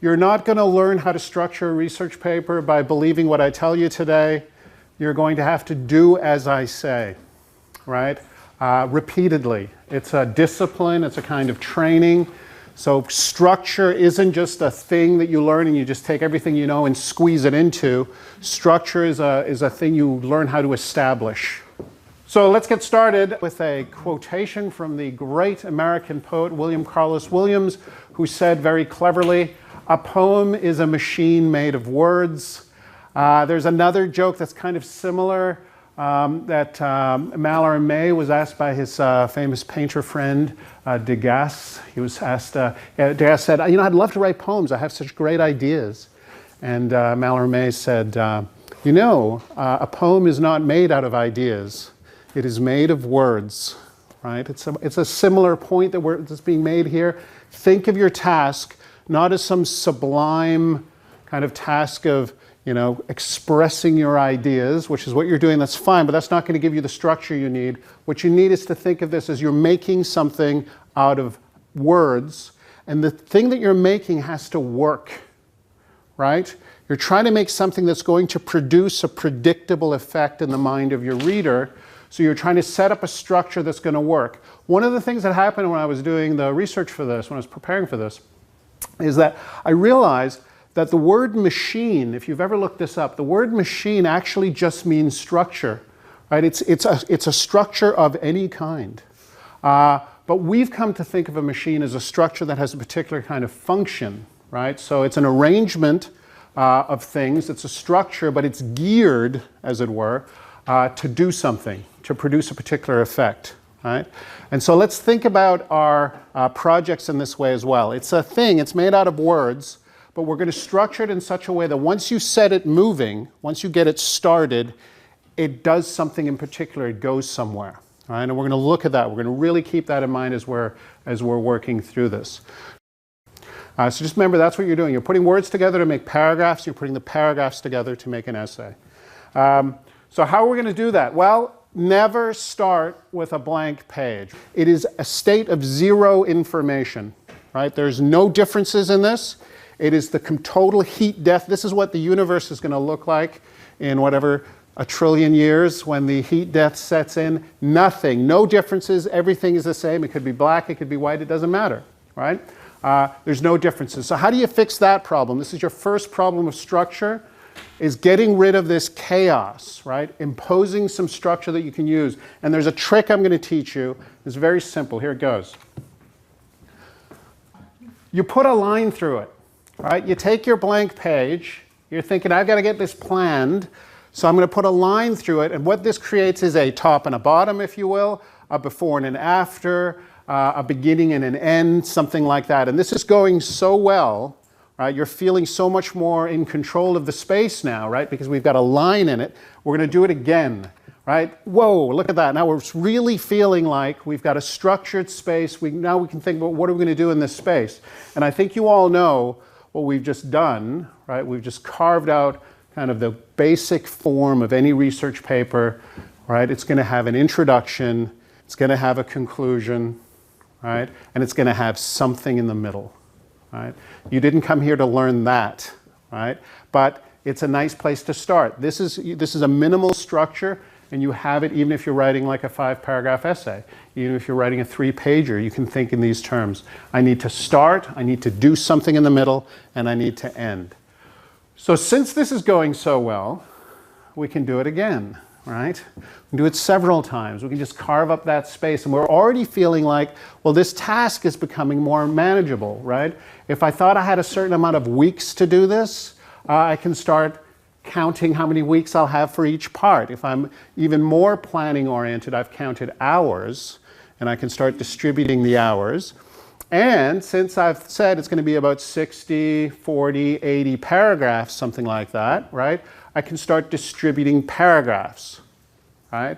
You're not going to learn how to structure a research paper by believing what I tell you today. You're going to have to do as I say, right? Repeatedly. It's a discipline, it's a kind of training. So structure isn't just a thing that you learn and you just take everything you know and squeeze it into. Structure is a thing you learn how to establish. So let's get started with a quotation from the great American poet William Carlos Williams, who said very cleverly, "A poem is a machine made of words." There's another joke that's kind of similar that Mallarmé was asked by his famous painter friend Degas. He was asked, Degas said, I'd love to write poems. I have such great ideas. And Mallarmé said, a poem is not made out of ideas. It is made of words, right? It's a similar point that's being made here. Think of your task not as some sublime kind of task of expressing your ideas, which is what you're doing, that's fine, but that's not going to give you the structure you need. What you need is to think of this as you're making something out of words, and the thing that you're making has to work, right? You're trying to make something that's going to produce a predictable effect in the mind of your reader, so you're trying to set up a structure that's going to work. One of the things that happened when I was doing the research for this, when I was preparing for this, is that I realized that the word machine, if you've ever looked this up, the word machine actually just means structure, right? It's a structure of any kind. But we've come to think of a machine as a structure that has a particular kind of function, right? So it's an arrangement of things. It's a structure, but it's geared, as it were, to do something, to produce a particular effect, right? And so let's think about our projects in this way as well. It's a thing, it's made out of words, but we're going to structure it in such a way that once you set it moving, once you get it started, it does something in particular, it goes somewhere. All right? And we're going to look at that. We're going to really keep that in mind as we're working through this. So just remember, that's what you're doing. You're putting words together to make paragraphs. You're putting the paragraphs together to make an essay. So how are we going to do that? Well, never start with a blank page. It is a state of zero information. Right? There's no differences in this. It is the total heat death. This is what the universe is going to look like in whatever, a trillion years when the heat death sets in. Nothing, no differences, everything is the same. It could be black, it could be white, it doesn't matter, right? There's no differences. So how do you fix that problem? This is your first problem of structure, is getting rid of this chaos, right? Imposing some structure that you can use. And there's a trick I'm going to teach you. It's very simple. Here it goes. You put a line through it. Right? You take your blank page, you're thinking, I've got to get this planned, so I'm going to put a line through it, and what this creates is a top and a bottom, if you will, a before and an after, a beginning and an end, something like that. And this is going so well, right? You're feeling so much more in control of the space now, right? Because we've got a line in it. We're going to do it again, right? Whoa, look at that. Now we're really feeling like we've got a structured space. Now we can think about what are we going to do in this space. And I think you all know what we've just done, right? We've just carved out kind of the basic form of any research paper, right? It's going to have an introduction, it's going to have a conclusion, right? And it's going to have something in the middle, right? You didn't come here to learn that, right? But it's a nice place to start. This is a minimal structure, and you have it even if you're writing like a 5-paragraph essay. Even if you're writing a 3-pager, you can think in these terms. I need to start, I need to do something in the middle, and I need to end. So since this is going so well, we can do it again, right? We can do it several times. We can just carve up that space, and we're already feeling like, well, this task is becoming more manageable, right? If I thought I had a certain amount of weeks to do this, I can start counting how many weeks I'll have for each part. If I'm even more planning oriented, I've counted hours, and I can start distributing the hours. And since I've said it's going to be about 60, 40, 80 paragraphs, something like that, right? I can start distributing paragraphs, right?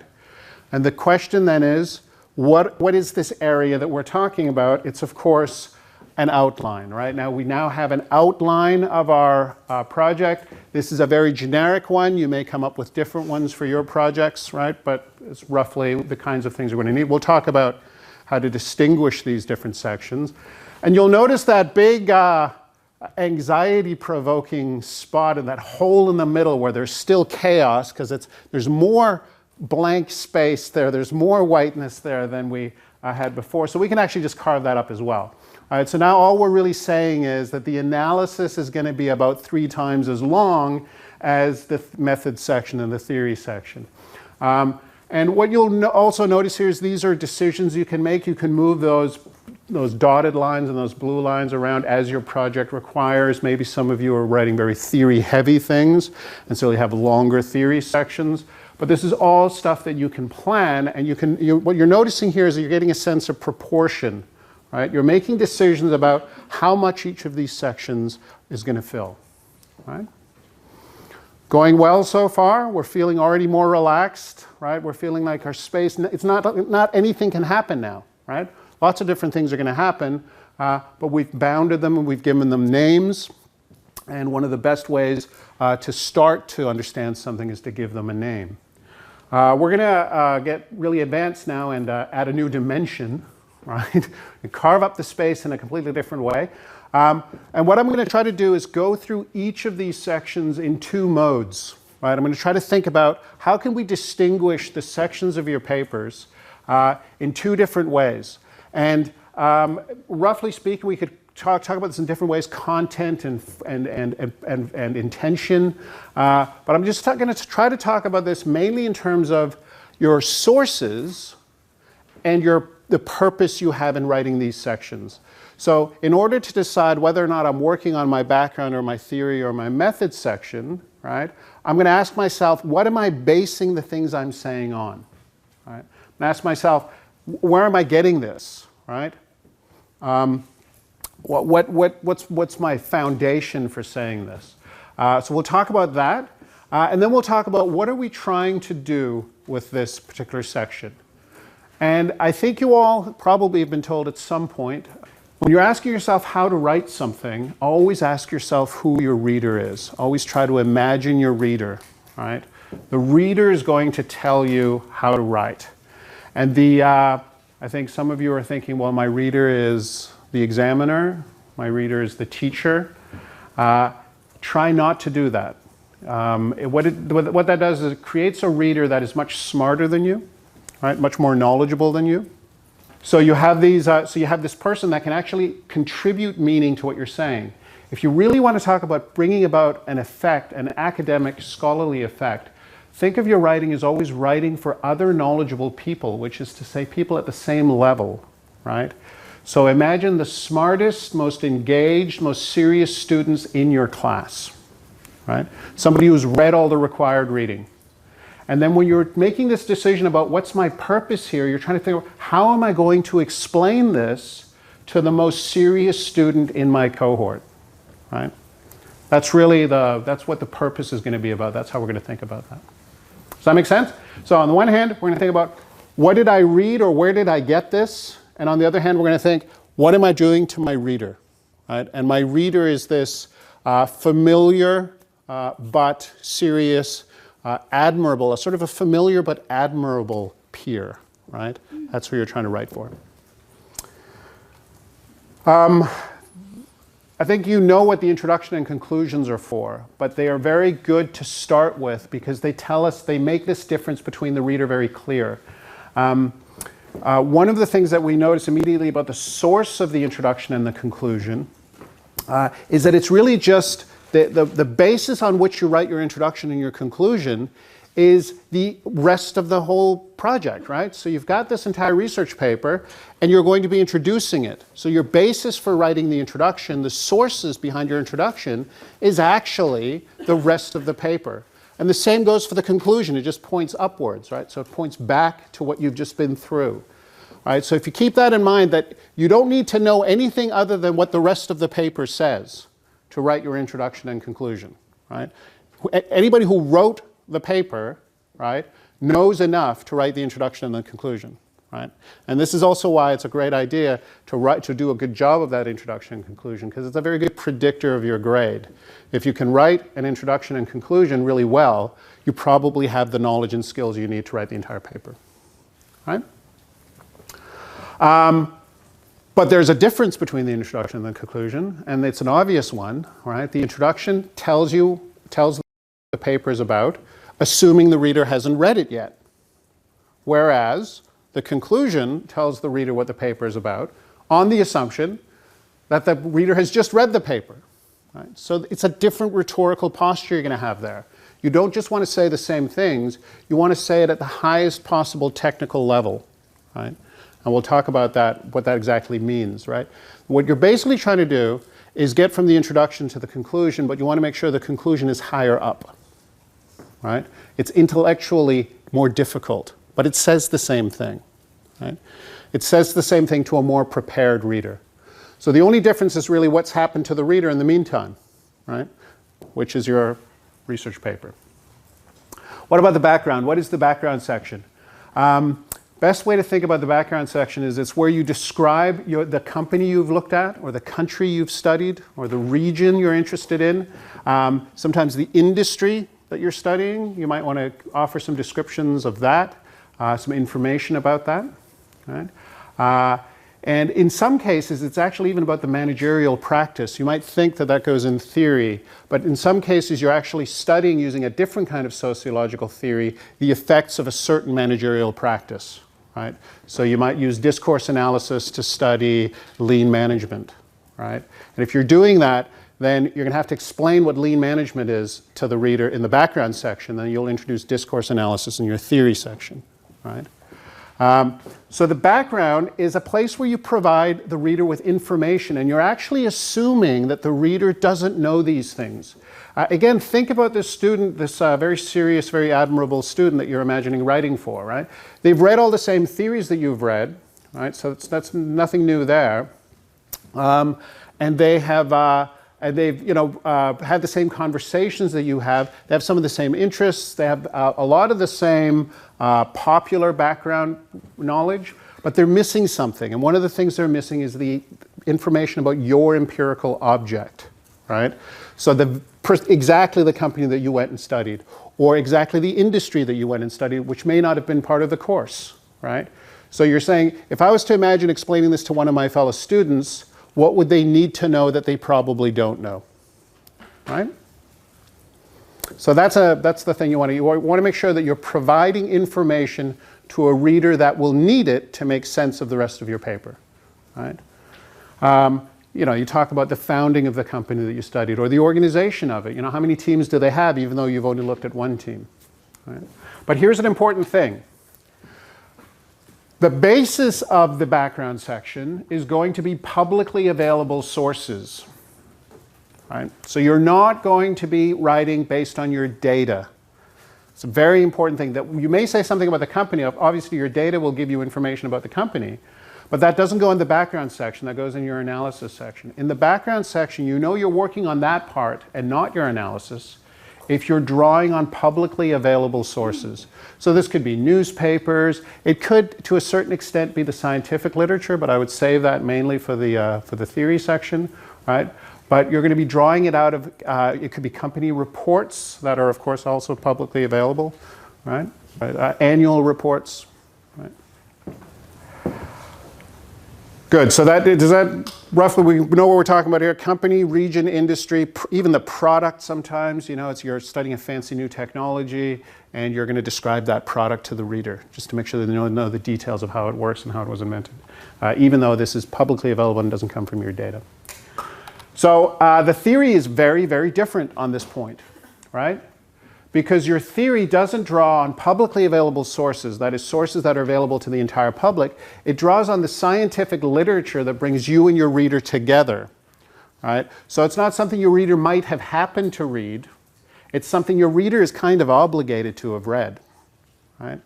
And the question then is, what is this area that we're talking about? It's, of course, an outline, right? Now we have an outline of our project. This is a very generic one. You may come up with different ones for your projects, right? But it's roughly the kinds of things we're going to need. We'll talk about how to distinguish these different sections. And you'll notice that big anxiety-provoking spot in that hole in the middle where there's still chaos because there's more blank space there, there's more whiteness there than we had before. So we can actually just carve that up as well. All right, so now all we're really saying is that the analysis is going to be about 3 times as long as the method section and the theory section. And what you'll also notice here is these are decisions you can make. You can move those dotted lines and those blue lines around as your project requires. Maybe some of you are writing very theory-heavy things, and so you have longer theory sections. But this is all stuff that you can plan, and what you're noticing here is that you're getting a sense of proportion, right? You're making decisions about how much each of these sections is going to fill, right? Going well so far. We're feeling already more relaxed, right? We're feeling like our space, it's not anything can happen now, right? Lots of different things are going to happen, but we've bounded them and we've given them names. And one of the best ways to start to understand something is to give them a name. We're going to get really advanced now and add a new dimension, right? And carve up the space in a completely different way. And what I'm going to try to do is go through each of these sections in 2 modes, right? I'm going to try to think about how can we distinguish the sections of your papers in 2 different ways. And roughly speaking, we could talk about this in different ways: content and intention. But I'm just going to try to talk about this mainly in terms of your sources and the purpose you have in writing these sections. So in order to decide whether or not I'm working on my background or my theory or my method section, right, I'm going to ask myself, what am I basing the things I'm saying on? Right? I'm going to ask myself, where am I getting this? Right? What's my foundation for saying this? So we'll talk about that, and then we'll talk about what are we trying to do with this particular section. And I think you all probably have been told at some point, when you're asking yourself how to write something, always ask yourself who your reader is. Always try to imagine your reader, right? The reader is going to tell you how to write. And I think some of you are thinking, well, my reader is the examiner, my reader is the teacher. Try not to do that. What that does is it creates a reader that is much smarter than you, right? Much more knowledgeable than you. So you have this person that can actually contribute meaning to what you're saying. If you really want to talk about bringing about an effect, an academic, scholarly effect, think of your writing as always writing for other knowledgeable people, which is to say people at the same level, right? So imagine the smartest, most engaged, most serious students in your class, right? Somebody who's read all the required reading. And then when you're making this decision about what's my purpose here, you're trying to think, how am I going to explain this to the most serious student in my cohort, right? That's what the purpose is going to be about. That's how we're going to think about that. Does that make sense? So on the one hand, we're going to think about what did I read or where did I get this? And on the other hand, we're going to think, what am I doing to my reader? Right? And my reader is this familiar but serious, admirable, a sort of a familiar but admirable peer, right? That's who you're trying to write for. I think you know what the introduction and conclusions are for, but they are very good to start with because they make this difference between the reader very clear. One of the things that we notice immediately about the source of the introduction and the conclusion is that it's really just the basis on which you write your introduction and your conclusion is the rest of the whole project, right? So you've got this entire research paper and you're going to be introducing it. So your basis for writing the introduction, the sources behind your introduction, is actually the rest of the paper. And the same goes for the conclusion. It just points upwards, right? So it points back to what you've just been through. All right, so if you keep that in mind, that you don't need to know anything other than what the rest of the paper says to write your introduction and conclusion, right? Anybody who wrote the paper, right, knows enough to write the introduction and the conclusion, right? And this is also why it's a great idea to do a good job of that introduction and conclusion, because it's a very good predictor of your grade. If you can write an introduction and conclusion really well, you probably have the knowledge and skills you need to write the entire paper, right? But there's a difference between the introduction and the conclusion, and it's an obvious one, right? The introduction tells the paper is about, assuming the reader hasn't read it yet. Whereas the conclusion tells the reader what the paper is about on the assumption that the reader has just read the paper. Right? So it's a different rhetorical posture you're going to have there. You don't just want to say the same things, you want to say it at the highest possible technical level. Right? And we'll talk about that, what that exactly means. Right? What you're basically trying to do is get from the introduction to the conclusion, but you want to make sure the conclusion is higher up. Right? It's intellectually more difficult, but it says the same thing. Right? It says the same thing to a more prepared reader. So the only difference is really what's happened to the reader in the meantime, right? Which is your research paper. What about the background? What is the background section? Best way to think about the background section is it's where you describe the company you've looked at, or the country you've studied, or the region you're interested in. Sometimes the industry that you're studying, you might want to offer some descriptions of that, some information about that. Right? And in some cases, it's actually even about the managerial practice. You might think that that goes in theory, but in some cases, you're actually studying using a different kind of sociological theory, the effects of a certain managerial practice. Right? So you might use discourse analysis to study lean management. Right? And if you're doing that, then you're going to have to explain what lean management is to the reader in the background section. Then you'll introduce discourse analysis in your theory section. Right? So the background is a place where you provide the reader with information, and you're actually assuming that the reader doesn't know these things. Again, think about this student, this very serious, very admirable student that you're imagining writing for, right? They've read all the same theories that you've read, right? So that's nothing new there. And they have they've had the same conversations that you have. They have some of the same interests. They have a lot of the same popular background knowledge, but they're missing something. And one of the things they're missing is the information about your empirical object, right? So exactly the company that you went and studied, or exactly the industry that you went and studied, which may not have been part of the course, right? So you're saying, if I was to imagine explaining this to one of my fellow students, what would they need to know that they probably don't know, right? So that's the thing you want to make sure that you're providing information to a reader that will need it to make sense of the rest of your paper, right? You talk about the founding of the company that you studied, or the organization of it. How many teams do they have, even though you've only looked at one team, right? But here's an important thing. The basis of the background section is going to be publicly available sources. Right? So you're not going to be writing based on your data. It's a very important thing that you may say something about the company. Obviously, your data will give you information about the company, but that doesn't go in the background section. That goes in your analysis section. In the background section, you're working on that part and not your analysis if you're drawing on publicly available sources. So this could be newspapers. It could, to a certain extent, be the scientific literature, but I would save that mainly for the theory section, right? But you're going to be drawing it out of, it could be company reports that are, of course, also publicly available, right? Annual reports, right? Good. So does that roughly, we know what we're talking about here. Company, region, industry, even the product sometimes. You're studying a fancy new technology, and you're going to describe that product to the reader, just to make sure that they know the details of how it works and how it was invented, even though this is publicly available and doesn't come from your data. So the theory is very, very different on this point, right? Because your theory doesn't draw on publicly available sources, that is, sources that are available to the entire public. It draws on the scientific literature that brings you and your reader together, right? So it's not something your reader might have happened to read. It's something your reader is kind of obligated to have read, right?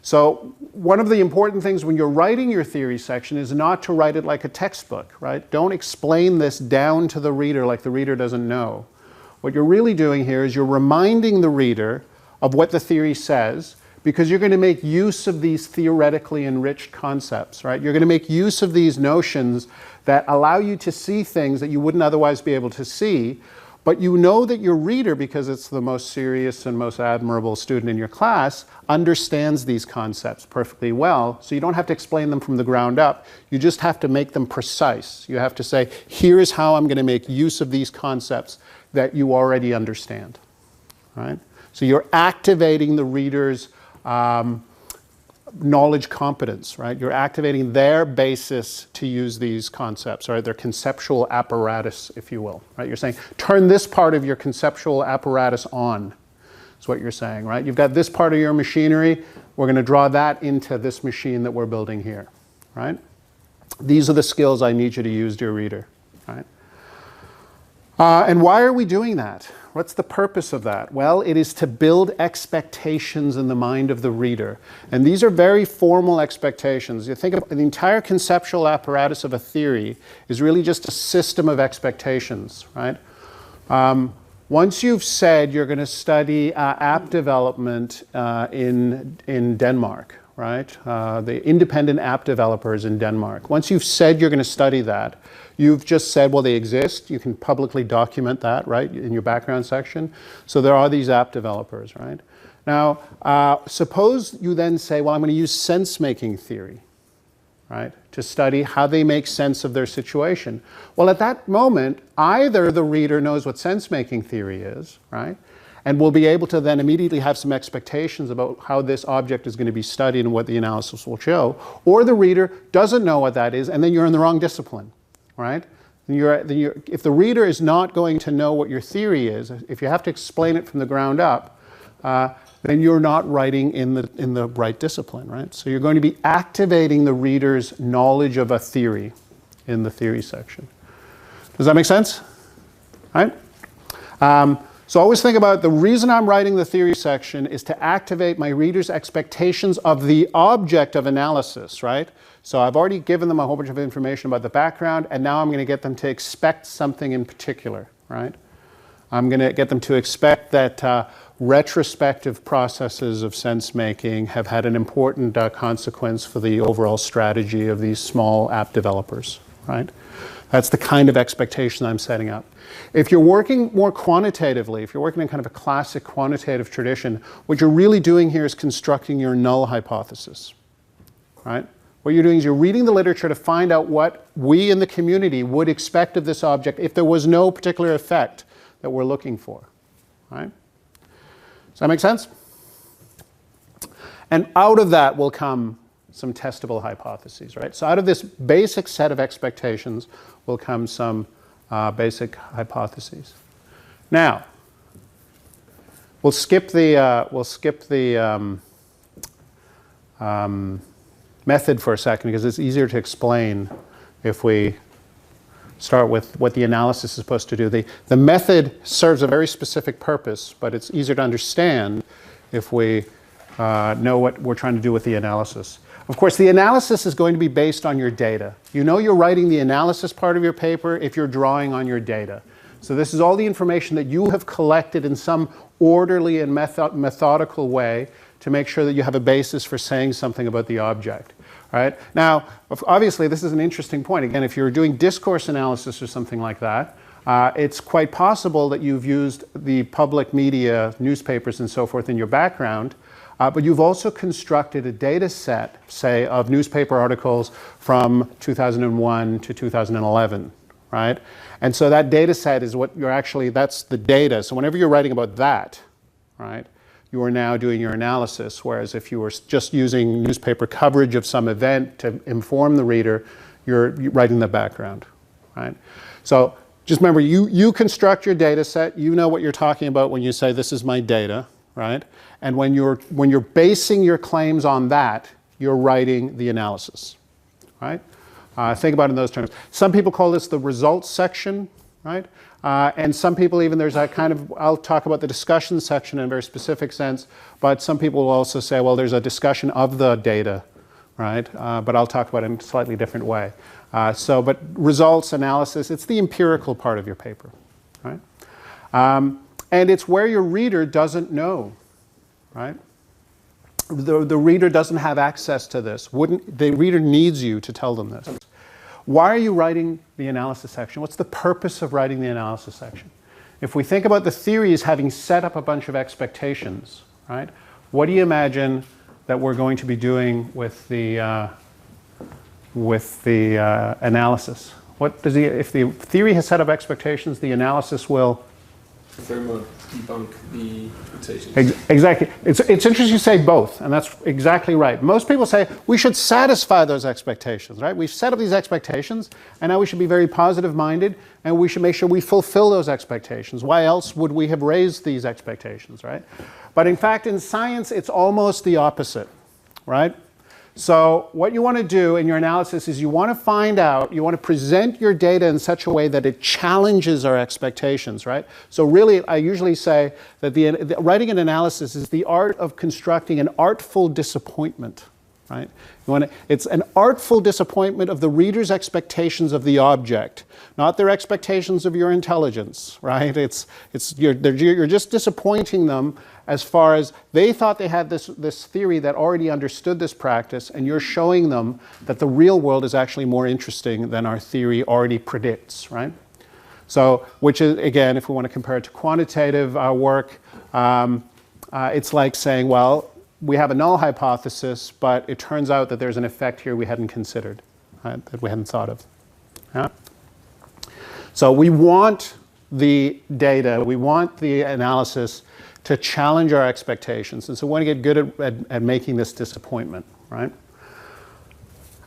So one of the important things when you're writing your theory section is not to write it like a textbook, right? Don't explain this down to the reader like the reader doesn't know. What you're really doing here is you're reminding the reader of what the theory says, because you're going to make use of these theoretically enriched concepts, right? You're going to make use of these notions that allow you to see things that you wouldn't otherwise be able to see, But you know that your reader, because it's the most serious and most admirable student in your class, understands these concepts perfectly well. So you don't have to explain them from the ground up. You just have to make them precise. You have to say, here is how I'm going to make use of these concepts that you already understand. Right? So you're activating the reader's knowledge competence, right? You're activating their basis to use these concepts, right? Their conceptual apparatus, if you will, right? You're saying, turn this part of your conceptual apparatus on, is what you're saying, right? You've got this part of your machinery, we're going to draw that into this machine that we're building here, right? These are the skills I need you to use, dear reader, right? And why are we doing that? What's the purpose of that? Well, it is to build expectations in the mind of the reader. And these are very formal expectations. You think of the entire conceptual apparatus of a theory is really just a system of expectations, right? Once you've said you're going to study app development in Denmark, right? The independent app developers in Denmark. Once you've said you're going to study that, you've just said, well, they exist. You can publicly document that, right, in your background section. So there are these app developers, right? Now, suppose you then say, well, I'm going to use sense-making theory, right, to study how they make sense of their situation. Well, at that moment, either the reader knows what sense-making theory is, right, and will be able to then immediately have some expectations about how this object is going to be studied and what the analysis will show, or the reader doesn't know what that is, and then you're in the wrong discipline. Right? If the reader is not going to know what your theory is, if you have to explain it from the ground up, then you're not writing in the right discipline, right? So you're going to be activating the reader's knowledge of a theory in the theory section. Does that make sense? Right? So always think about the reason I'm writing the theory section is to activate my reader's expectations of the object of analysis, right? So I've already given them a whole bunch of information about the background, and now I'm going to get them to expect something in particular, right? I'm going to get them to expect that retrospective processes of sense-making have had an important consequence for the overall strategy of these small app developers, right? That's the kind of expectation I'm setting up. If you're working more quantitatively, if you're working in kind of a classic quantitative tradition, what you're really doing here is constructing your null hypothesis, right? What you're doing is you're reading the literature to find out what we in the community would expect of this object if there was no particular effect that we're looking for, right? Does that make sense? And out of that will come some testable hypotheses, right? So out of this basic set of expectations will come some basic hypotheses. Now, we'll skip the method for a second because it's easier to explain if we start with what the analysis is supposed to do. The method serves a very specific purpose, but it's easier to understand if we know what we're trying to do with the analysis. Of course, the analysis is going to be based on your data. You know you're writing the analysis part of your paper if you're drawing on your data. So this is all the information that you have collected in some orderly and methodical way to make sure that you have a basis for saying something about the object. Right? Now, obviously, this is an interesting point. Again, if you're doing discourse analysis or something like that, it's quite possible that you've used the public media, newspapers and so forth in your background, but you've also constructed a data set, say, of newspaper articles from 2001 to 2011, right? And so that data set is what you're actually, that's the data. So whenever you're writing about that, right, you are now doing your analysis, whereas if you were just using newspaper coverage of some event to inform the reader, you're writing the background, right? So just remember, you construct your data set, you know what you're talking about when you say this is my data, right? And when you're basing your claims on that, you're writing the analysis, right? Think about it in those terms. Some people call this the results section, right? And some people even, there's a kind of, I'll talk about the discussion section in a very specific sense, but some people will also say, well, there's a discussion of the data, right? But I'll talk about it in a slightly different way. But results, analysis, it's the empirical part of your paper, right? And it's where your reader doesn't know, right? The reader doesn't have access to this. The reader needs you to tell them this. Why are you writing the analysis section? What's the purpose of writing the analysis section? If we think about the theory as having set up a bunch of expectations, right? What do you imagine that we're going to be doing with the analysis? What does if the theory has set up expectations, the analysis will confirm or debunk the expectations. Exactly. It's interesting you say both, and that's exactly right. Most people say we should satisfy those expectations, right? We've set up these expectations, and now we should be very positive-minded, and we should make sure we fulfill those expectations. Why else would we have raised these expectations, right? But in fact, in science, it's almost the opposite, right? So what you want to do in your analysis is you want to find out, you want to present your data in such a way that it challenges our expectations, right? So really, I usually say that writing an analysis is the art of constructing an artful disappointment, right? It's an artful disappointment of the reader's expectations of the object, not their expectations of your intelligence, right? You're just disappointing them as far as they thought they had this theory that already understood this practice, and you're showing them that the real world is actually more interesting than our theory already predicts, right? So, which is, again, if we want to compare it to quantitative work, it's like saying, well, we have a null hypothesis, but it turns out that there's an effect here we hadn't considered, right, that we hadn't thought of. Yeah? So we want the data, we want the analysis to challenge our expectations. And so we want to get good at making this disappointment, right?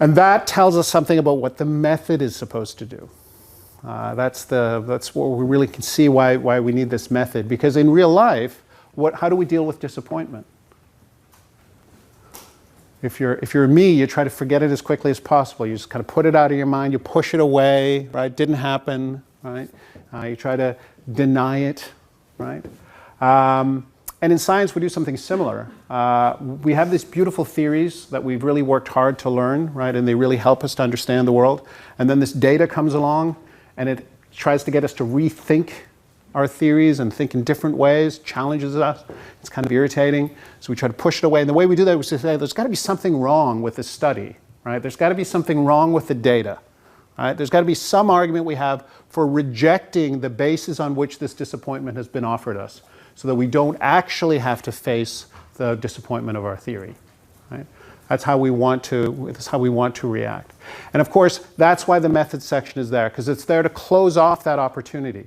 And that tells us something about what the method is supposed to do. That's where we really can see why we need this method. Because in real life, how do we deal with disappointment? If you're me, you try to forget it as quickly as possible. You just kind of put it out of your mind. You push it away, right? Didn't happen, right? You try to deny it, right? And in science, we do something similar. We have these beautiful theories that we've really worked hard to learn, right? And they really help us to understand the world. And then this data comes along, and it tries to get us to rethink our theories and think in different ways, challenges us. It's kind of irritating. So we try to push it away. And the way we do that is to say, there's got to be something wrong with this study, right? There's got to be something wrong with the data, right? There's got to be some argument we have for rejecting the basis on which this disappointment has been offered us, so that we don't actually have to face the disappointment of our theory, right? That's how we want to react. And of course, that's why the methods section is there, because it's there to close off that opportunity,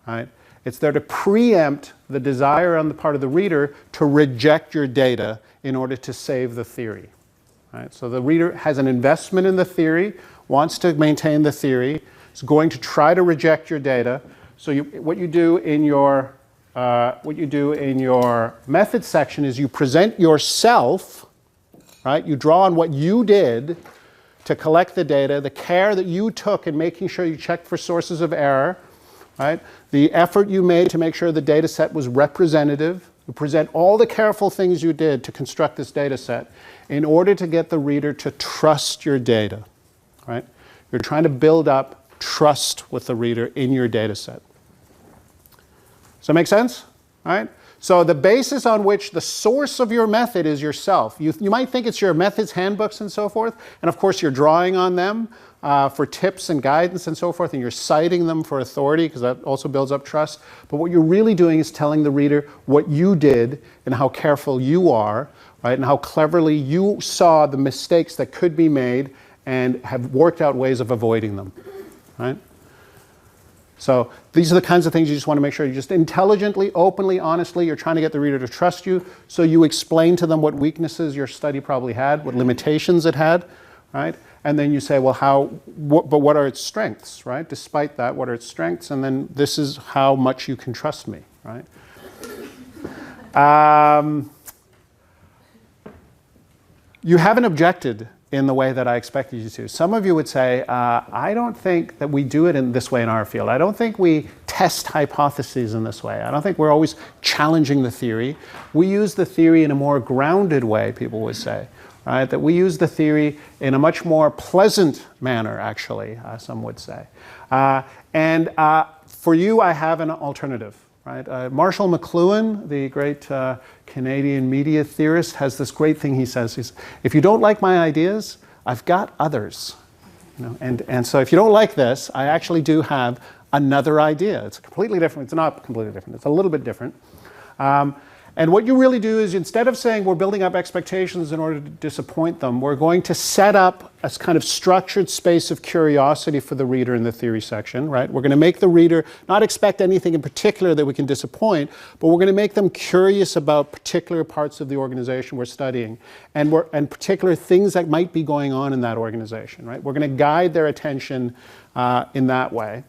right? It's there to preempt the desire on the part of the reader to reject your data in order to save the theory, right? So the reader has an investment in the theory, wants to maintain the theory, is going to try to reject your data. So what you do in your method section is you present yourself, right? You draw on what you did to collect the data, the care that you took in making sure you checked for sources of error, right? The effort you made to make sure the data set was representative. You present all the careful things you did to construct this data set in order to get the reader to trust your data, right? You're trying to build up trust with the reader in your data set. Does that make sense? All right? So the basis on which the source of your method is yourself. You might think it's your methods handbooks and so forth, and of course you're drawing on them for tips and guidance and so forth, and you're citing them for authority, because that also builds up trust. But what you're really doing is telling the reader what you did and how careful you are, right? And how cleverly you saw the mistakes that could be made and have worked out ways of avoiding them, right? So these are the kinds of things you just want to make sure you just intelligently, openly, honestly, you're trying to get the reader to trust you. So you explain to them what weaknesses your study probably had, what limitations it had, right? And then you say, well, but what are its strengths, right? Despite that, what are its strengths? And then this is how much you can trust me, right? You haven't objected in the way that I expected you to. Some of you would say, I don't think that we do it in this way in our field. I don't think we test hypotheses in this way. I don't think we're always challenging the theory. We use the theory in a more grounded way, people would say, right? That we use the theory in a much more pleasant manner, actually, some would say. And for you, I have an alternative. Right? Marshall McLuhan, the great Canadian media theorist, has this great thing he says. If you don't like my ideas, I've got others. You know? And so if you don't like this, I actually do have another idea. It's completely different. It's not completely different. It's a little bit different. And what you really do is, instead of saying we're building up expectations in order to disappoint them, we're going to set up a kind of structured space of curiosity for the reader in the theory section, right? We're going to make the reader not expect anything in particular that we can disappoint, but we're going to make them curious about particular parts of the organization we're studying and particular things that might be going on in that organization, right? We're going to guide their attention in that way.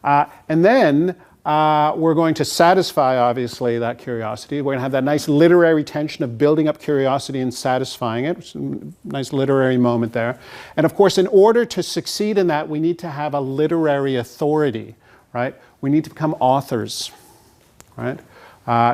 And then we're going to satisfy, obviously, that curiosity. We're going to have that nice literary tension of building up curiosity and satisfying it. It's a nice literary moment there. And of course, in order to succeed in that, we need to have a literary authority, right? We need to become authors, right?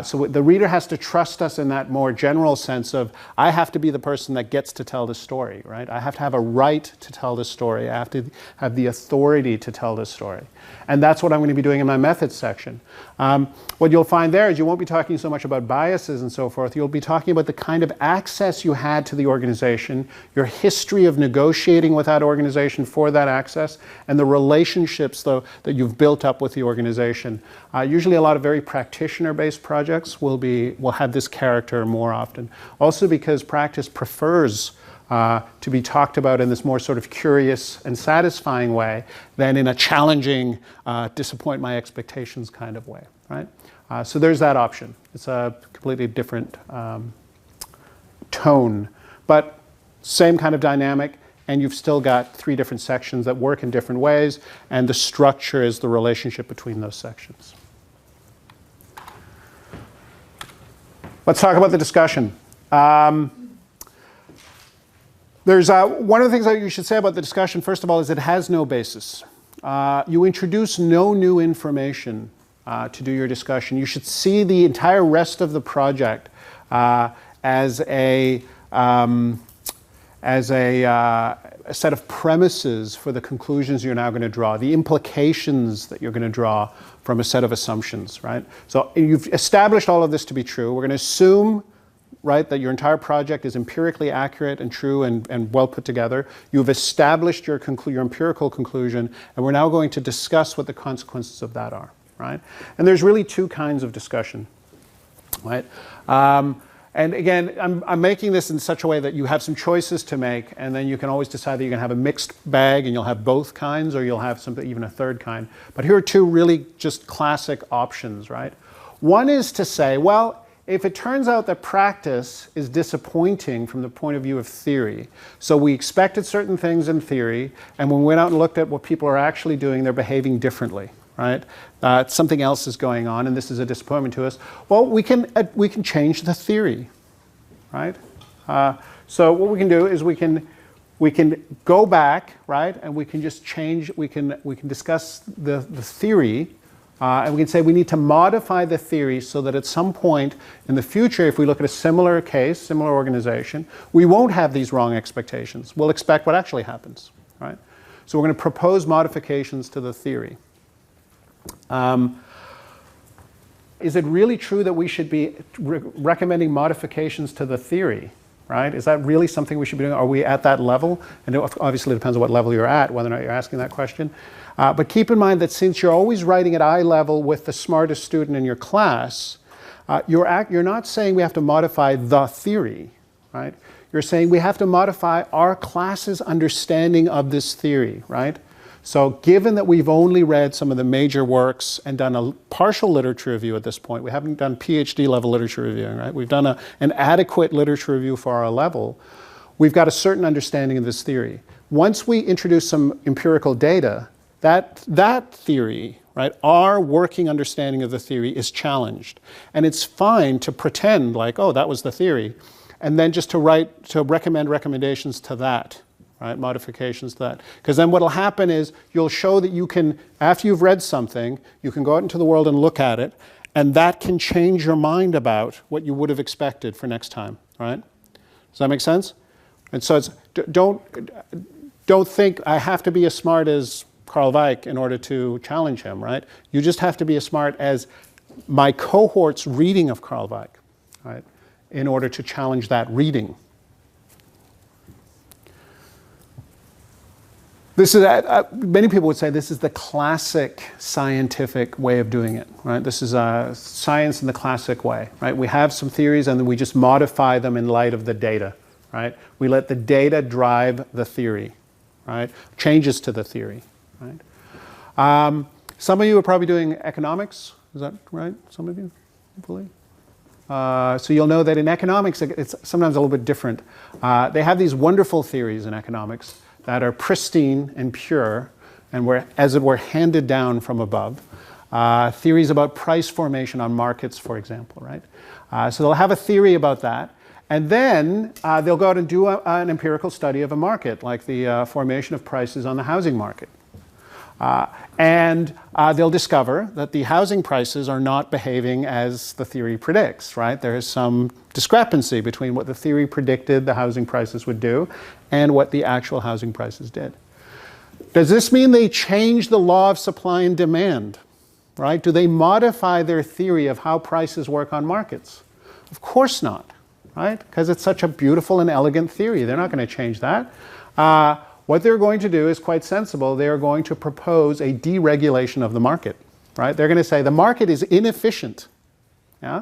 So the reader has to trust us in that more general sense of, I have to be the person that gets to tell the story, right? I have to have a right to tell the story. I have to have the authority to tell the story. And that's what I'm going to be doing in my methods section. What you'll find there is you won't be talking so much about biases and so forth. You'll be talking about the kind of access you had to the organization, your history of negotiating with that organization for that access, and the relationships, though, that you've built up with the organization. Usually a lot of very practitioner-based projects will have this character more often. Also because practice prefers to be talked about in this more sort of curious and satisfying way than in a challenging, disappoint my expectations kind of way, right? So there's that option. It's a completely different tone, but same kind of dynamic, and you've still got 3 different sections that work in different ways, and the structure is the relationship between those sections. Let's talk about the discussion. There's one of the things that you should say about the discussion, first of all, is it has no basis. You introduce no new information to do your discussion. You should see the entire rest of the project as a set of premises for the conclusions you're now going to draw, the implications that you're going to draw from a set of assumptions, right? So you've established all of this to be true. We're going to assume, right, that your entire project is empirically accurate and true and well put together. You've established your empirical conclusion, and we're now going to discuss what the consequences of that are, right? And there's really 2 kinds of discussion, right? And again, I'm making this in such a way that you have some choices to make, and then you can always decide that you're going to have a mixed bag and you'll have both kinds, or you'll have something, even a third kind. But here are 2 really just classic options, right? One is to say, well, if it turns out that practice is disappointing from the point of view of theory, so we expected certain things in theory, and when we went out and looked at what people are actually doing, they're behaving differently, right? Something else is going on, and this is a disappointment to us. Well, we can change the theory, right? So what we can do is we can go back, right, and we can just change. We can discuss the theory. And we can say we need to modify the theory so that at some point in the future, if we look at a similar case, similar organization, we won't have these wrong expectations. We'll expect what actually happens, right? So we're going to propose modifications to the theory. Is it really true that we should be recommending modifications to the theory, right? Is that really something we should be doing? Are we at that level? And it obviously depends on what level you're at, whether or not you're asking that question. But keep in mind that since you're always writing at eye level with the smartest student in your class, you're not saying we have to modify the theory, right? You're saying we have to modify our class's understanding of this theory, right? So given that we've only read some of the major works and done a partial literature review at this point, we haven't done PhD level literature reviewing, right? We've done an adequate literature review for our level. We've got a certain understanding of this theory. Once we introduce some empirical data, that theory, right, our working understanding of the theory is challenged. And it's fine to pretend like, oh, that was the theory, and then just to recommend recommendations to that, right, modifications to that. Because then what'll happen is you'll show that you can, after you've read something, you can go out into the world and look at it, and that can change your mind about what you would have expected for next time, right? Does that make sense? And so it's, don't think I have to be as smart as Carl Weick in order to challenge him, right? You just have to be as smart as my cohort's reading of Carl Weick, right, in order to challenge that reading. This is, many people would say this is the classic scientific way of doing it, right? This is science in the classic way, right? We have some theories and then we just modify them in light of the data, right? We let the data drive the theory, right? Changes to the theory, right? Some of you are probably doing economics, is that right? Some of you, hopefully. So you'll know that in economics, it's sometimes a little bit different. They have these wonderful theories in economics that are pristine and pure and were, as it were, handed down from above. Theories about price formation on markets, for example, right? So they'll have a theory about that. And then they'll go out and do an empirical study of a market, like the formation of prices on the housing market. And they'll discover that the housing prices are not behaving as the theory predicts, right? There is some discrepancy between what the theory predicted the housing prices would do and what the actual housing prices did. Does this mean they change the law of supply and demand, right? Do they modify their theory of how prices work on markets? Of course not, right? Because it's such a beautiful and elegant theory. They're not going to change that. What they're going to do is quite sensible. They are going to propose a deregulation of the market, right? They're going to say the market is inefficient, yeah?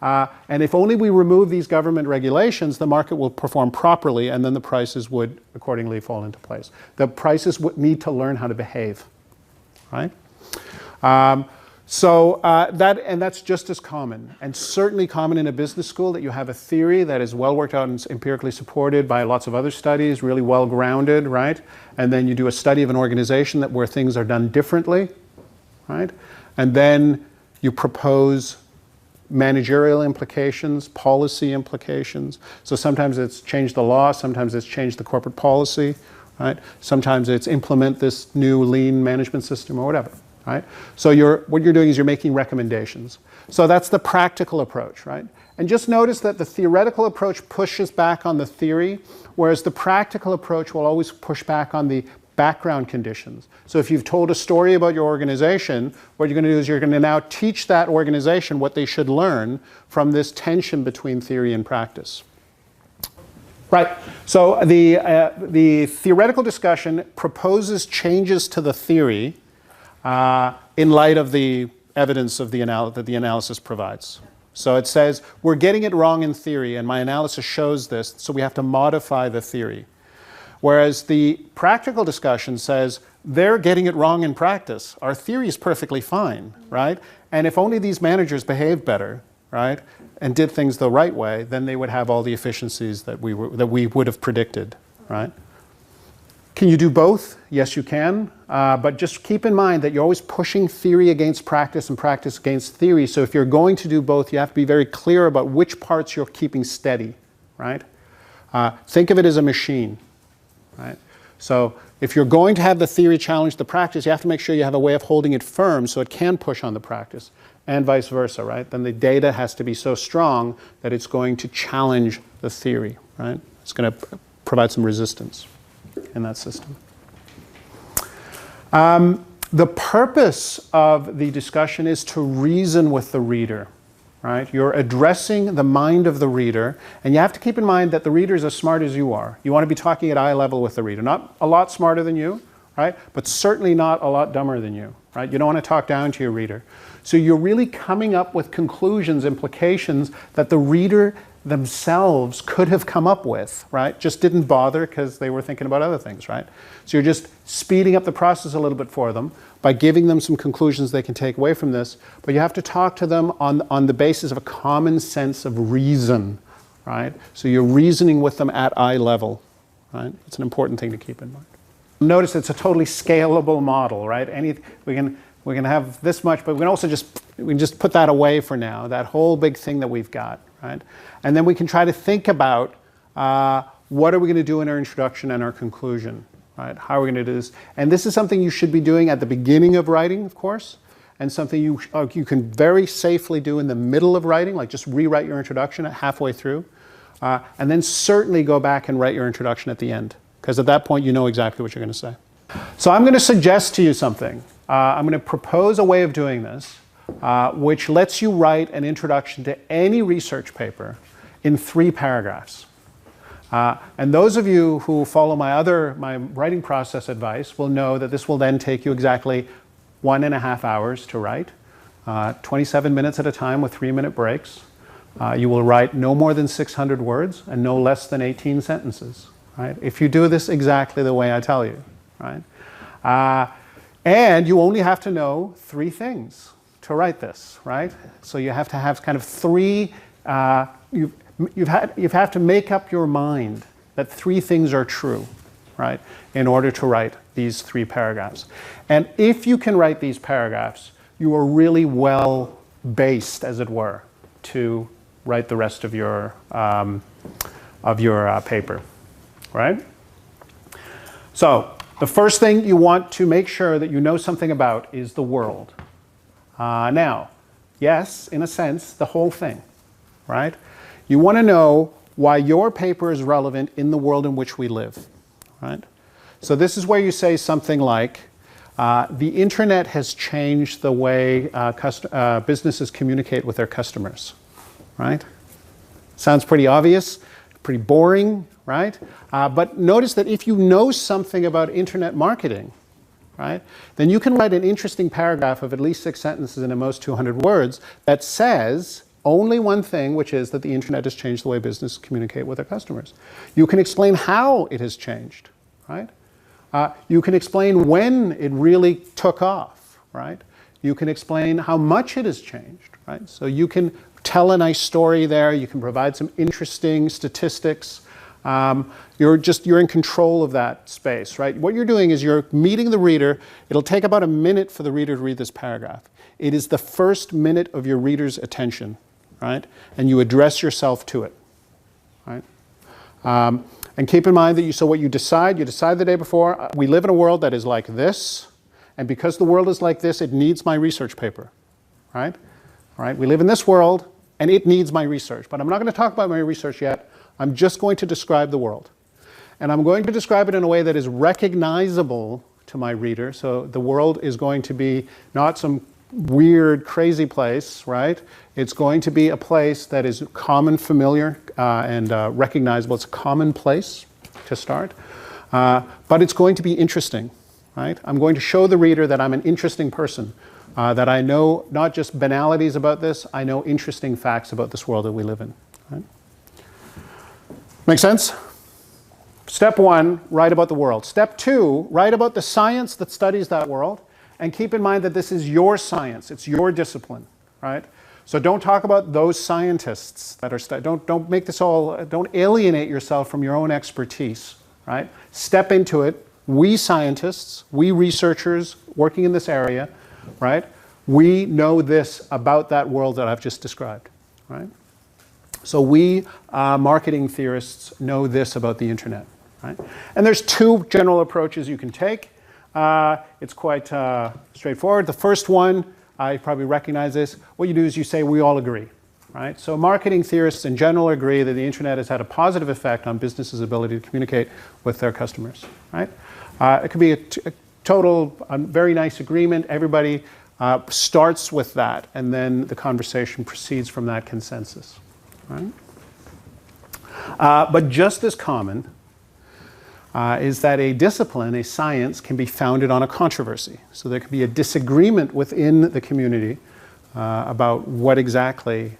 And if only we remove these government regulations, the market will perform properly and then the prices would accordingly fall into place. The prices would need to learn how to behave, right? That's just as common, and certainly common in a business school, that you have a theory that is well worked out and empirically supported by lots of other studies, really well grounded, right? And then you do a study of an organization where things are done differently, right? And then you propose managerial implications, policy implications. So sometimes it's changed the law, sometimes it's changed the corporate policy, right? Sometimes it's implement this new lean management system or whatever. Right? So what you're doing is you're making recommendations. So that's the practical approach, right? And just notice that the theoretical approach pushes back on the theory, whereas the practical approach will always push back on the background conditions. So if you've told a story about your organization, what you're going to do is you're going to now teach that organization what they should learn from this tension between theory and practice. Right, so the theoretical discussion proposes changes to the theory in light of the evidence of that the analysis provides. So it says, we're getting it wrong in theory, and my analysis shows this, so we have to modify the theory. Whereas the practical discussion says, they're getting it wrong in practice. Our theory is perfectly fine, right? And if only these managers behaved better, right, and did things the right way, then they would have all the efficiencies that we would have predicted, right? Can you do both? Yes, you can. But just keep in mind that you're always pushing theory against practice and practice against theory. So if you're going to do both, you have to be very clear about which parts you're keeping steady, right? Think of it as a machine, right? So if you're going to have the theory challenge the practice, you have to make sure you have a way of holding it firm so it can push on the practice, and vice versa, right? Then the data has to be so strong that it's going to challenge the theory, right? It's going to provide some resistance in that system. The purpose of the discussion is to reason with the reader, right? You're addressing the mind of the reader, and you have to keep in mind that the reader is as smart as you are. You want to be talking at eye level with the reader. Not a lot smarter than you, right? But certainly not a lot dumber than you, right? You don't want to talk down to your reader. So you're really coming up with conclusions, implications that the reader themselves could have come up with, right? Just didn't bother because they were thinking about other things, right? So you're just speeding up the process a little bit for them by giving them some conclusions they can take away from this, but you have to talk to them on the basis of a common sense of reason, right? So you're reasoning with them at eye level, right? It's an important thing to keep in mind. Notice it's a totally scalable model, right? We can have this much, but we can just put that away for now, that whole big thing that we've got, right? And then we can try to think about what are we going to do in our introduction and our conclusion, right? How are we going to do this? And this is something you should be doing at the beginning of writing, of course, and something you can very safely do in the middle of writing, like just rewrite your introduction halfway through, and then certainly go back and write your introduction at the end, because at that point you know exactly what you're going to say. So I'm going to suggest to you something. I'm going to propose a way of doing this, which lets you write an introduction to any research paper in 3 paragraphs. And those of you who follow my writing process advice will know that this will then take you exactly 1.5 hours to write, 27 minutes at a time with 3-minute breaks. You will write no more than 600 words and no less than 18 sentences, right? If you do this exactly the way I tell you, right? And you only have to know 3 things to write this, right? So you have to have kind of 3, you have to make up your mind that 3 things are true, right, in order to write these 3 paragraphs. And if you can write these paragraphs, you are really well based, as it were, to write the rest of your paper, right? So the first thing you want to make sure that you know something about is the world. Now, yes, in a sense, the whole thing, right? You want to know why your paper is relevant in the world in which we live, right? So this is where you say something like, the internet has changed the way businesses communicate with their customers, right? Sounds pretty obvious, pretty boring, right? But notice that if you know something about internet marketing, right, then you can write an interesting paragraph of at least 6 sentences and at most 200 words that says only one thing, which is that the internet has changed the way businesses communicate with their customers. You can explain how it has changed, right? You can explain when it really took off, right? You can explain how much it has changed, right? So you can tell a nice story there. You can provide some interesting statistics. You're in control of that space, right? What you're doing is you're meeting the reader. It'll take about a minute for the reader to read this paragraph. It is the first minute of your reader's attention, right? And you address yourself to it, right? And keep in mind that what you decide the day before, we live in a world that is like this, and because the world is like this, it needs my research paper, right? All right, we live in this world, and it needs my research. But I'm not going to talk about my research yet. I'm just going to describe the world. And I'm going to describe it in a way that is recognizable to my reader. So the world is going to be not some weird, crazy place, right? It's going to be a place that is common, familiar, and recognizable. It's a common place to start. But it's going to be interesting, right? I'm going to show the reader that I'm an interesting person, that I know not just banalities about this, I know interesting facts about this world that we live in, right? Make sense? Step 1, write about the world. Step 2, write about the science that studies that world. And keep in mind that this is your science. It's your discipline, right? So don't talk about those scientists that are don't make this all, don't alienate yourself from your own expertise, right? Step into it. We scientists, we researchers working in this area, right? We know this about that world that I've just described, right? So we marketing theorists know this about the internet, right? And there's 2 general approaches you can take. It's quite straightforward. The first one, you probably recognize this. What you do is you say, we all agree, right? So marketing theorists in general agree that the internet has had a positive effect on businesses' ability to communicate with their customers, right? It could be a total, very nice agreement. Everybody starts with that, and then the conversation proceeds from that consensus, right? But just as common is that a discipline, a science, can be founded on a controversy. So there can be a disagreement within the community about what exactly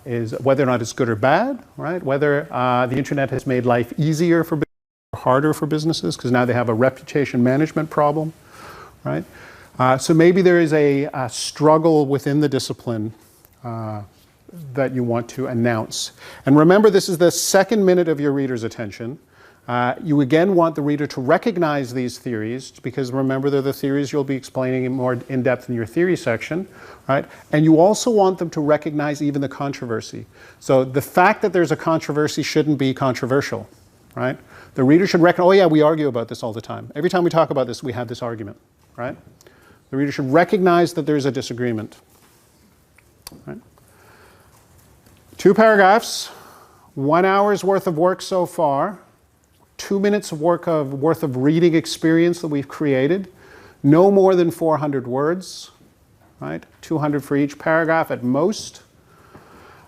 is, whether or not it's good or bad, right? Whether the internet has made life easier for businesses or harder for businesses, because now they have a reputation management problem, right? So maybe there is a struggle within the discipline that you want to announce. And remember, this is the second minute of your reader's attention. You again want the reader to recognize these theories, because remember, they're the theories you'll be explaining in more in depth in your theory section, right? And you also want them to recognize even the controversy. So the fact that there's a controversy shouldn't be controversial, right? The reader should recognize, oh yeah, we argue about this all the time. Every time we talk about this, we have this argument, right? The reader should recognize that there's a disagreement, right? 2 paragraphs, 1 hour's worth of work so far, 2 minutes worth of reading experience that we've created, no more than 400 words, right? 200 for each paragraph at most.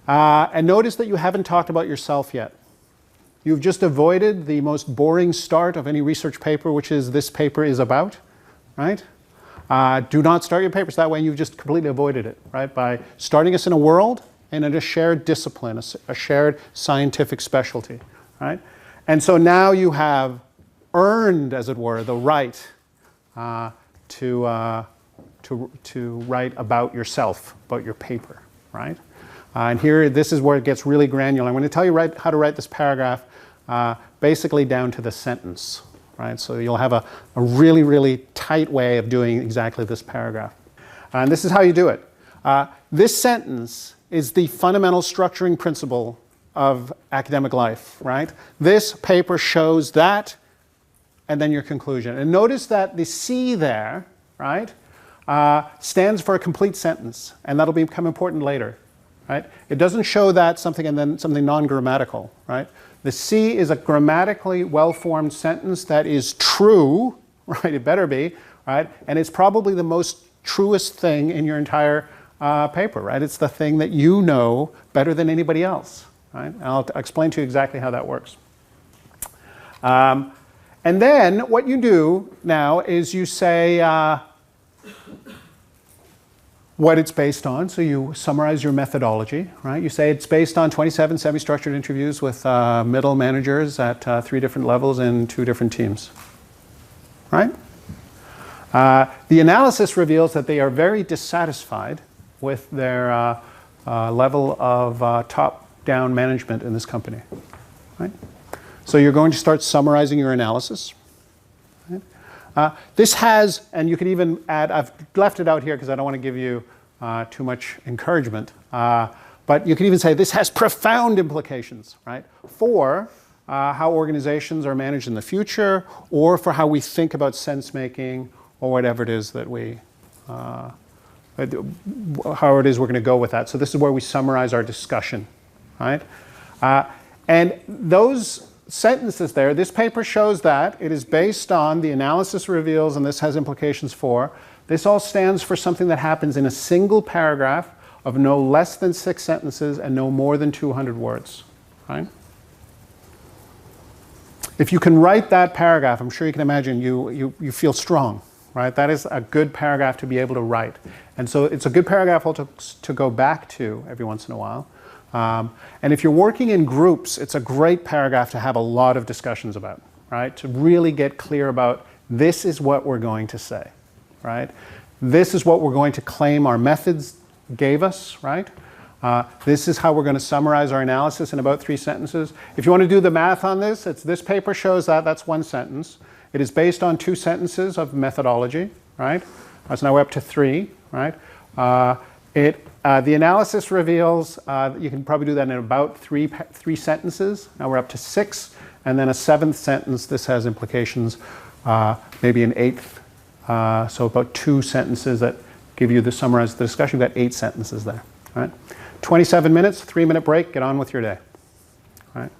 And notice that you haven't talked about yourself yet. You've just avoided the most boring start of any research paper, which is this paper is about, right? Do not start your papers that way, and you've just completely avoided it, right? By starting us in a world and in a shared discipline, a shared scientific specialty, right? And so now you have earned, as it were, the right to write about yourself, about your paper, right? And here, this is where it gets really granular. I'm going to tell you how to write this paragraph basically down to the sentence, right? So you'll have a really, really tight way of doing exactly this paragraph. And this is how you do it. This sentence is the fundamental structuring principle of academic life, right? This paper shows that, and then your conclusion. And notice that the C there, right, stands for a complete sentence, and that'll become important later, right? It doesn't show that something and then something non-grammatical, right? The C is a grammatically well-formed sentence that is true, right? It better be, right? And it's probably the most truest thing in your entire paper, right? It's the thing that you know better than anybody else, right? And I'll explain to you exactly how that works. And then what you do now is you say what it's based on. So you summarize your methodology, right? You say it's based on 27 semi-structured interviews with middle managers at 3 different levels in 2 different teams, right? The analysis reveals that they are very dissatisfied with their level of top-down management in this company, right? So you're going to start summarizing your analysis. Right? This has, and you could even add, I've left it out here because I don't want to give you too much encouragement, but you can even say this has profound implications, right, for how organizations are managed in the future, or for how we think about sense-making, or whatever it is that we, how it is we're going to go with that. So this is where we summarize our discussion, right? And those sentences there, this paper shows that it is based on the analysis reveals, and this has implications for. This all stands for something that happens in a single paragraph of no less than 6 sentences and no more than 200 words, right? If you can write that paragraph, I'm sure you can imagine you feel strong, right? That is a good paragraph to be able to write. And so it's a good paragraph to go back to every once in a while. And if you're working in groups, it's a great paragraph to have a lot of discussions about, right? To really get clear about this is what we're going to say, right? This is what we're going to claim our methods gave us, right? This is how we're going to summarize our analysis in about 3 sentences. If you want to do the math on this, this paper shows that that's 1 sentence. It is based on 2 sentences of methodology, right? So now we're up to 3, right? The analysis reveals, you can probably do that in about 3 sentences. Now we're up to 6, and then a 7th sentence. This has implications, maybe an 8th. So about 2 sentences that give you the summarize the discussion. You've got 8 sentences there, right? 27 minutes, 3-minute break, get on with your day, right?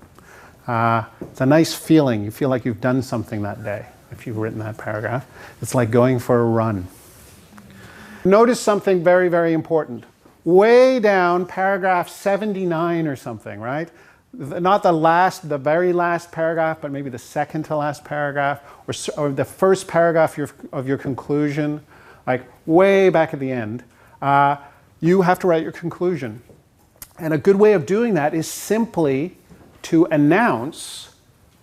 It's a nice feeling. You feel like you've done something that day if you've written that paragraph. It's like going for a run. Notice something very, very important. Way down, paragraph 79 or something, right? Not the very last paragraph, but maybe the second to last paragraph, or the first paragraph of your conclusion, like way back at the end. You have to write your conclusion. And a good way of doing that is simply to announce,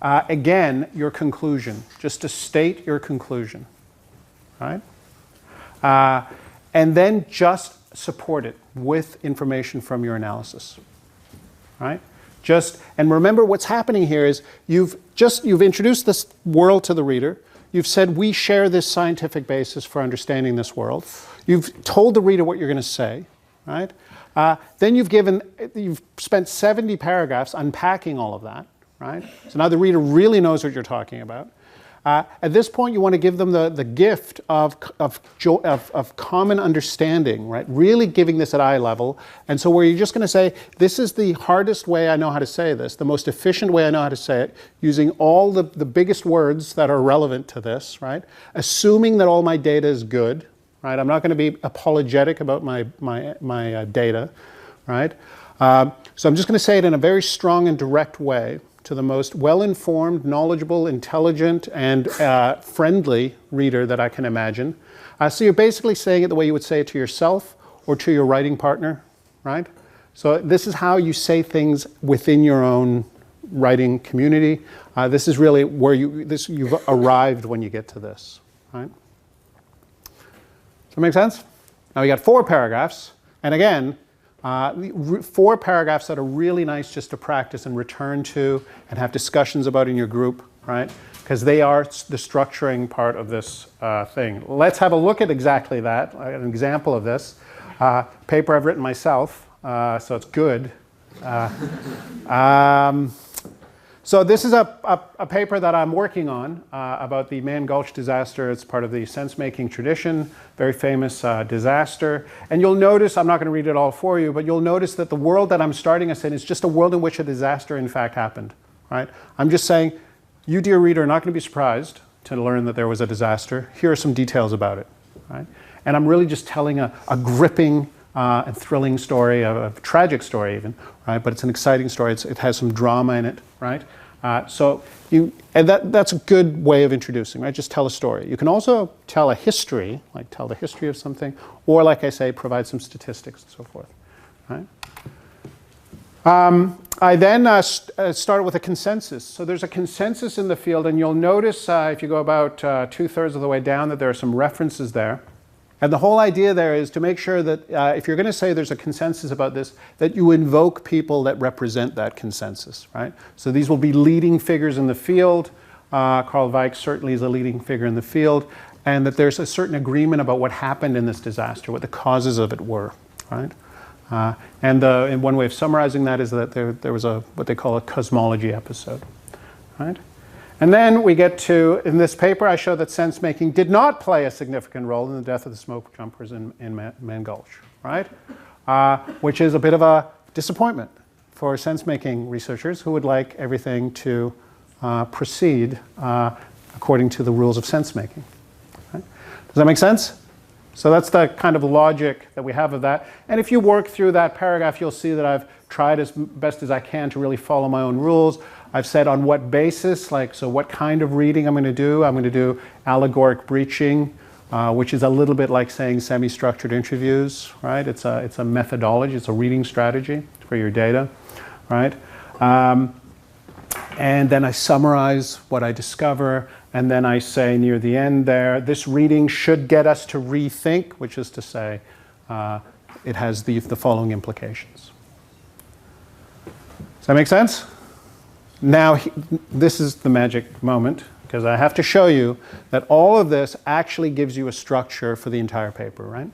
again, your conclusion, just to state your conclusion, right? And then just support it with information from your analysis, right? And remember what's happening here is you've introduced this world to the reader. You've said we share this scientific basis for understanding this world. You've told the reader what you're going to say, right? Then you've spent 70 paragraphs unpacking all of that, right? So now the reader really knows what you're talking about. At this point, you want to give them the gift of common understanding, right? Really giving this at eye level. And so where you're just going to say, this is the hardest way I know how to say this, the most efficient way I know how to say it, using all the biggest words that are relevant to this, right? Assuming that all my data is good, right? I'm not going to be apologetic about my data, right? So I'm just going to say it in a very strong and direct way, to the most well-informed, knowledgeable, intelligent, and friendly reader that I can imagine. So you're basically saying it the way you would say it to yourself or to your writing partner, right? So this is how you say things within your own writing community. This is really where you've arrived when you get to this, right? Does that make sense? Now we got 4 paragraphs, and again, 4 paragraphs that are really nice just to practice and return to and have discussions about in your group, right? Because they are the structuring part of this thing. Let's have a look at exactly that, an example of this. Paper I've written myself, so it's good. So this is a paper that I'm working on about the Man Gulch disaster. It's part of the sense-making tradition, very famous disaster. And you'll notice, I'm not going to read it all for you, but you'll notice that the world that I'm starting us in is just a world in which a disaster in fact happened, right? I'm just saying, you, dear reader, are not going to be surprised to learn that there was a disaster. Here are some details about it, right? And I'm really just telling a gripping and thrilling story, a tragic story even, right? But it's an exciting story. It has some drama in it, right? And that's a good way of introducing, right? Just tell a story. You can also tell a history, like tell the history of something, or like I say, provide some statistics and so forth, right? I then started with a consensus. So there's a consensus in the field, and you'll notice if you go about 2/3 of the way down that there are some references there. And the whole idea there is to make sure that if you're going to say there's a consensus about this, that you invoke people that represent that consensus, right? So these will be leading figures in the field. Carl Weick certainly is a leading figure in the field. And that there's a certain agreement about what happened in this disaster, what the causes of it were, right? And one way of summarizing that is that there was what they call a cosmology episode, right? And then we get to, in this paper, I show that sense-making did not play a significant role in the death of the smoke jumpers in Man Gulch, right? Which is a bit of a disappointment for sense-making researchers who would like everything to proceed according to the rules of sense-making. Right? Does that make sense? So that's the kind of logic that we have of that. And if you work through that paragraph, you'll see that I've tried as best as I can to really follow my own rules. I've said on what basis, so what kind of reading I'm going to do. I'm going to do allegoric breaching, which is a little bit like saying semi-structured interviews, right? It's a methodology, it's a reading strategy for your data, right? And then I summarize what I discover, and then I say near the end there, this reading should get us to rethink, which is to say, it has the following implications. Does that make sense? Now, this is the magic moment, because I have to show you that all of this actually gives you a structure for the entire paper, right?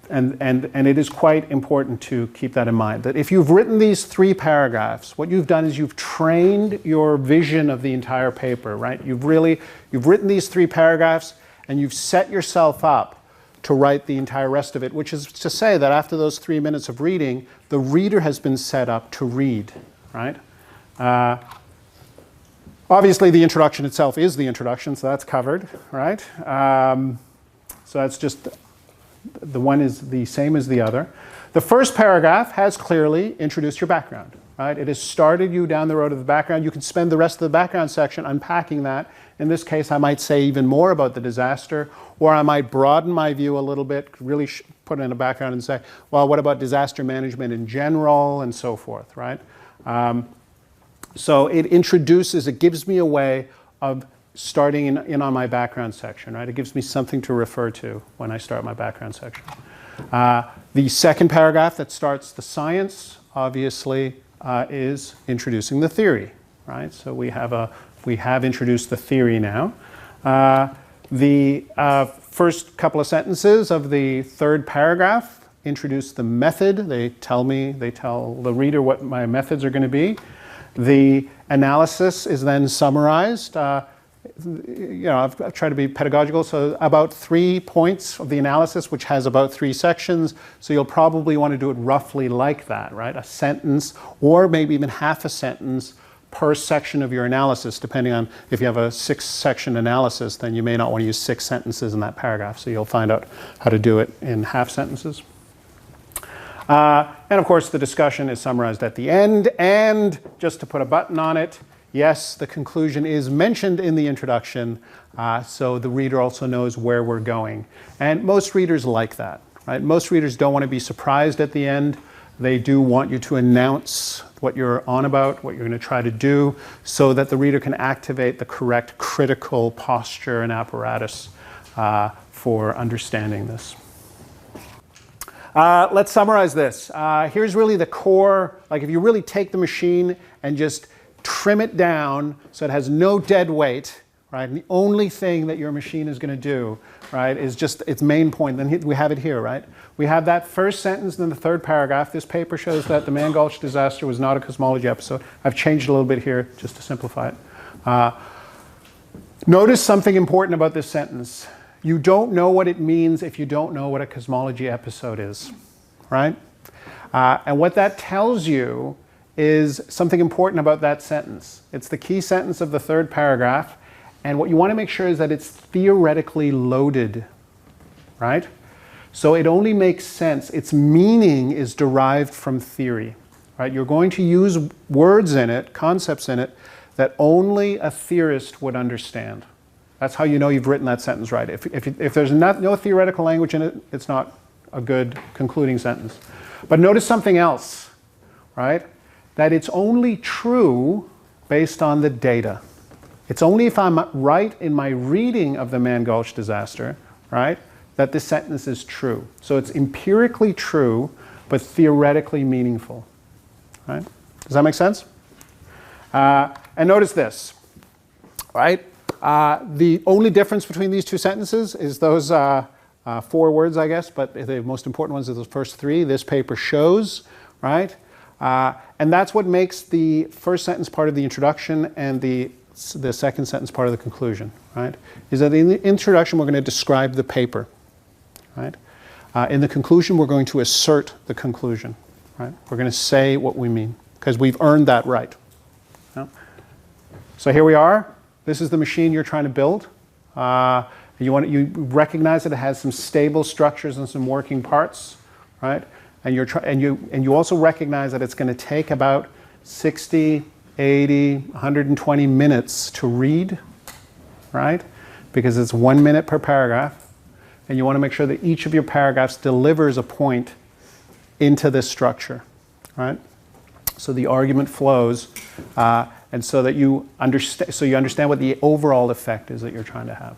And it is quite important to keep that in mind, that if you've written these 3 paragraphs, what you've done is you've trained your vision of the entire paper, right? You've written these 3 paragraphs, and you've set yourself up to write the entire rest of it, which is to say that after those 3 minutes of reading, the reader has been set up to read, right? Obviously, the introduction itself is the introduction, so that's covered, right? So that's just, the one is the same as the other. The first paragraph has clearly introduced your background, right? It has started you down the road of the background. You can spend the rest of the background section unpacking that. In this case, I might say even more about the disaster, or I might broaden my view a little bit, really put in a background and say, well, what about disaster management in general, and so forth, right? So it gives me a way of starting in on my background section, right? It gives me something to refer to when I start my background section. The second paragraph that starts the science, obviously, is introducing the theory, right? So we have introduced the theory now. The first couple of sentences of the third paragraph introduce the method. They tell the reader what my methods are going to be. The analysis is then summarized. I've tried to be pedagogical, so about 3 points of the analysis, which has about 3 sections. So you'll probably want to do it roughly like that, right? A sentence, or maybe even half a sentence per section of your analysis, depending on if you have a 6-section analysis, then you may not want to use 6 sentences in that paragraph. So you'll find out how to do it in half sentences. And of course, the discussion is summarized at the end. And just to put a button on it, yes, the conclusion is mentioned in the introduction, so the reader also knows where we're going. And most readers like that, right? Most readers don't want to be surprised at the end. They do want you to announce what you're on about, what you're going to try to do, so that the reader can activate the correct critical posture and apparatus for understanding this. Let's summarize this. Here's really the core, like if you really take the machine and just trim it down so it has no dead weight, right? And the only thing that your machine is going to do, right, is just its main point. Then we have it here, right? We have that first sentence and then the third paragraph. This paper shows that the Mann Gulch disaster was not a cosmology episode. I've changed a little bit here just to simplify it. Notice something important about this sentence. You don't know what it means if you don't know what a cosmology episode is, right? And what that tells you is something important about that sentence. It's the key sentence of the third paragraph, and what you want to make sure is that it's theoretically loaded, right? So it only makes sense, its meaning is derived from theory, right? You're going to use words in it, concepts in it, that only a theorist would understand. That's how you know you've written that sentence right. If there's no theoretical language in it, it's not a good concluding sentence. But notice something else, right? That it's only true based on the data. It's only if I'm right in my reading of the Mann Gulch disaster, right, that this sentence is true. So it's empirically true, but theoretically meaningful, right? Does that make sense? And notice this, right? The only difference between these two sentences is those 4 words, I guess, but the most important ones are those first 3. This paper shows, right? And that's what makes the first sentence part of the introduction and the second sentence part of the conclusion, right? Is that in the introduction we're going to describe the paper, right? In the conclusion we're going to assert the conclusion, right? We're going to say what we mean because we've earned that right. Yeah? So here we are. This is the machine you're trying to build. You recognize that it has some stable structures and some working parts, right? And you also recognize that it's going to take about 60, 80, 120 minutes to read, right? Because it's 1 minute per paragraph. And you want to make sure that each of your paragraphs delivers a point into this structure, right? So the argument flows, and so that you understand what the overall effect is that you're trying to have.